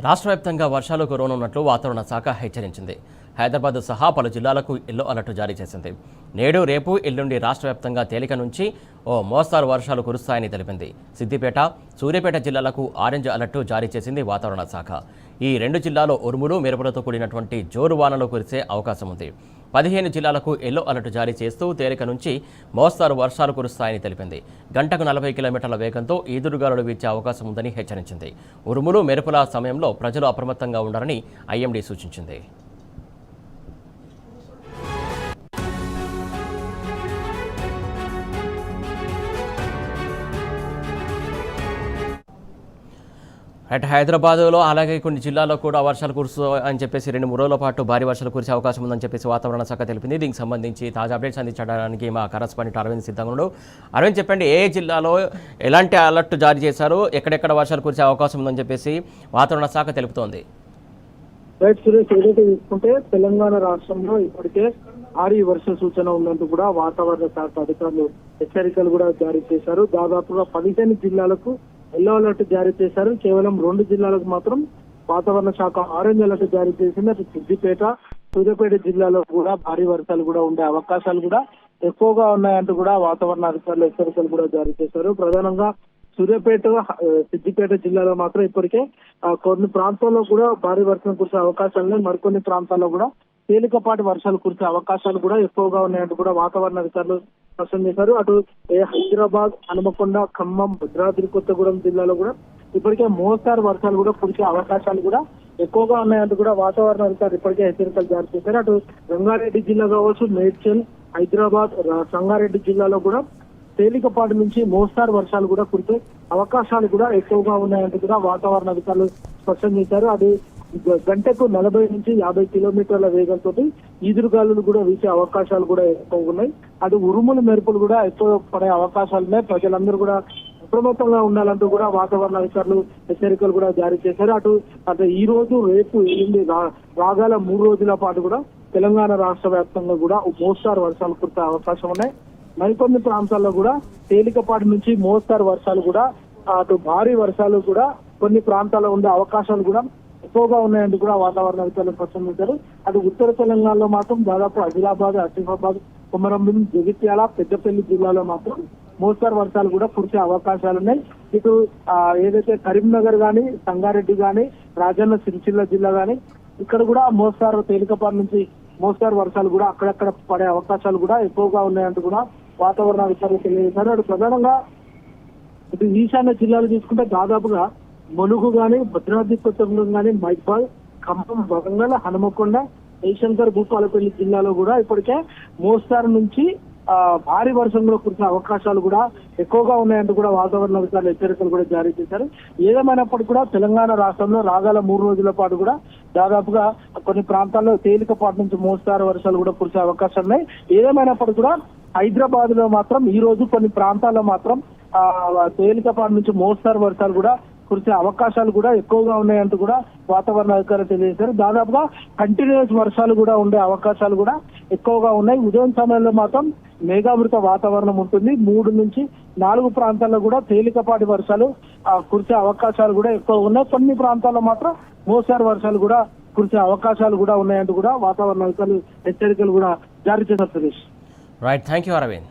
రాష్ట్ర వ్యాప్తంగా వర్షాలు కురవనున్నట్లు వాతావరణ శాఖ హెచ్చరించింది. హైదరాబాద్ సహా పలు జిల్లాలకు ఎల్లో అలర్ట్ జారీ చేసింది. నేడు, రేపు, ఎల్లుండి రాష్ట్ర వ్యాప్తంగా తేలిక నుంచి ఓ మోస్తారు వర్షాలు కురుస్తాయని తెలిపింది. సిద్దిపేట, సూర్యాపేట జిల్లాలకు ఆరెంజ్ అలర్ట్ జారీ చేసింది వాతావరణ శాఖ. ఈ రెండు జిల్లాలో ఉరుములు, మెరుపులతో కూడినటువంటి జోరు వానలు కురిసే అవకాశం ఉంది. 15 జిల్లాలకు ఎల్లో అలర్ట్ జారీ చేస్తూ తేలిక నుంచి మోస్తారు వర్షాలు కురుస్తాయని తెలిపింది. గంటకు 40 కిలోమీటర్ల వేగంతో ఈదురుగాలులు వీచే అవకాశం ఉందని హెచ్చరించింది. ఉరుములు, మెరుపుల సమయంలో ప్రజలు అప్రమత్తంగా ఉండాలని ఐఎండీ సూచించింది. హైదరాబాద్లో అలాగే కొన్ని జిల్లాల్లో కూడా వర్షాలు కురుస్తాయని చెప్పేసి 2-3 రోజుల పాటు భారీ వర్షాలు కురిసే అవకాశం ఉందని చెప్పేసి వాతావరణ శాఖ తెలిపింది. దీనికి సంబంధించి తాజా అప్డేట్స్ అందించడానికి మా కరస్పాండెంట్ అరవింద్ సిద్ధంగా ఉన్నాడు. అరవింద్, చెప్పండి, ఏ జిల్లాలో ఎలాంటి అలర్ట్ జారీ చేశారు, ఎక్కడెక్కడ వర్షాలు కురిసే అవకాశం ఉందని చెప్పేసి వాతావరణ శాఖ తెలుపుతోంది? రైట్ సురేష్, ఏదైతే తీసుకుంటే తెలంగాణ రాష్ట్రంలో ఇప్పటికే భారీ వర్ష సూచన ఉన్నందుకు కూడా వాతావరణ శాఖ అధికారులు హెచ్చరికలు కూడా జారీ చేశారు. దాదాపుగా 15 జిల్లాలకు ఎల్లో అలర్ట్ జారీ చేశారు. కేవలం 2 జిల్లాలకు మాత్రం వాతావరణ శాఖ ఆరెంజ్ అలర్ట్ జారీ చేసింది. అటు సిద్దిపేట, సూర్యాపేట జిల్లాలో కూడా భారీ వర్షాలు కూడా ఉండే అవకాశాలు కూడా ఎక్కువగా ఉన్నాయంటూ కూడా వాతావరణ అధికారులు హెచ్చరికలు కూడా జారీ చేశారు. ప్రధానంగా సూర్యాపేట, సిద్దిపేట జిల్లాలో మాత్రం ఇప్పటికే కొన్ని ప్రాంతాల్లో కూడా భారీ వర్షం కురిసే అవకాశాలు, మరికొన్ని ప్రాంతాల్లో కూడా తేలికపాటి వర్షాలు కురిసే అవకాశాలు కూడా ఎక్కువగా ఉన్నాయంటూ కూడా వాతావరణ అధికారులు స్పష్టం చేశారు. అటు హైదరాబాద్, హనుమకొండ, ఖమ్మం, భద్రాద్రి కొత్తగూడెం జిల్లాలో కూడా ఇప్పటికే మోస్తారు వర్షాలు కూడా కురిసే అవకాశాలు కూడా ఎక్కువగా ఉన్నాయంటూ కూడా వాతావరణ అధికారులు ఇప్పటికే హెచ్చరికలు జారీ చేశారు. అటు రంగారెడ్డి జిల్లా కావచ్చు, మేడ్చల్, హైదరాబాద్, సంగారెడ్డి జిల్లాలో కూడా తేలికపాటి నుంచి మోస్తారు వర్షాలు కూడా కురిసే అవకాశాలు కూడా ఎక్కువగా ఉన్నాయంటూ కూడా వాతావరణ అధికారులు స్పష్టం చేశారు. అది గంటకు 40 నుంచి 50 కిలోమీటర్ల వేగంతో ఈదురుగాలులు కూడా వీసే అవకాశాలు కూడా ఎక్కువ ఉన్నాయి. అటు ఉరుములు, మెరుపులు కూడా ఎక్కువ పడే అవకాశాలు ఉన్నాయి. ప్రజలందరూ కూడా అప్రమత్తంగా ఉండాలంటూ కూడా వాతావరణ అధికారులు హెచ్చరికలు కూడా జారీ చేశారు. అటు ఈ రోజు, రేపు, ఎల్లుండి రాగల 3 రోజుల పాటు కూడా తెలంగాణ రాష్ట్ర వ్యాప్తంగా కూడా మోస్తారు వర్షాలు కురిసే అవకాశం ఉన్నాయి. మరికొన్ని ప్రాంతాల్లో కూడా తేలికపాటి నుంచి మోస్తారు వర్షాలు కూడా, అటు భారీ వర్షాలు కూడా కొన్ని ప్రాంతాల్లో ఉండే అవకాశాలు కూడా ఎక్కువగా ఉన్నాయంటూ కూడా వాతావరణ అధికారులు స్పష్టం చేశారు. అటు ఉత్తర తెలంగాణలో మాత్రం దాదాపు ఆదిలాబాద్, ఆసిఫాబాద్, కొమరంభీం, జగిత్యాల, పెద్దపల్లి జిల్లాలో మాత్రం మోస్తారు వర్షాలు కూడా కురిసే అవకాశాలు ఉన్నాయి. ఇటు ఏదైతే కరీంనగర్ గాని, సంగారెడ్డి గాని, రాజన్న సిరిసిల్ల జిల్లా గాని ఇక్కడ కూడా మోస్తారు తేలికపాటి నుంచి మోస్తారు వర్షాలు కూడా అక్కడక్కడ పడే అవకాశాలు కూడా ఎక్కువగా ఉన్నాయంటూ కూడా వాతావరణ అధికారులు తెలియజేశారు. అటు ప్రధానంగా ఇటు ఈశాన్య జిల్లాలు తీసుకుంటే దాదాపుగా ములుగు గాని, భద్రాద్రి కొత్తగూడెం గాని, మైబాల్, ఖమ్మం, వరంగల్, హనుమకొండ, జయశంకర్, భూపాలపల్లి జిల్లాలో కూడా ఇప్పటికే మోస్తారు నుంచి భారీ వర్షం కూడా కురిసే అవకాశాలు కూడా ఎక్కువగా ఉన్నాయంటూ కూడా వాతావరణ అధికారులు హెచ్చరికలు కూడా జారీ చేశారు. ఏదేమైనప్పటికీ కూడా తెలంగాణ రాష్ట్రంలో రాగల 3 రోజుల పాటు కూడా దాదాపుగా కొన్ని ప్రాంతాల్లో తేలికపాటి నుంచి మోస్తారు వర్షాలు కూడా కురిసే అవకాశాలు ఉన్నాయి. ఏదేమైనప్పటికీ కూడా హైదరాబాద్ లో మాత్రం ఈ రోజు కొన్ని ప్రాంతాల్లో మాత్రం తేలికపాటి నుంచి మోస్తారు వర్షాలు కూడా కురిసే అవకాశాలు కూడా ఎక్కువగా ఉన్నాయంటూ కూడా వాతావరణ అధికారులు తెలియజేశారు. దాదాపుగా కంటిన్యూస్ వర్షాలు కూడా ఉండే అవకాశాలు కూడా ఎక్కువగా ఉన్నాయి. ఉదయం సమయంలో మాత్రం మేఘావృత వాతావరణం ఉంటుంది. 3 నుంచి 4 ప్రాంతాల్లో కూడా తేలికపాటి వర్షాలు కురిసే అవకాశాలు కూడా ఎక్కువ ఉన్నాయి. కొన్ని ప్రాంతాల్లో మాత్రం మోస్తారు వర్షాలు కూడా కురిసే అవకాశాలు కూడా ఉన్నాయంటూ కూడా వాతావరణ అధికారులు హెచ్చరికలు కూడా జారీ చేశారు. Suresh, right, thank you Arvind.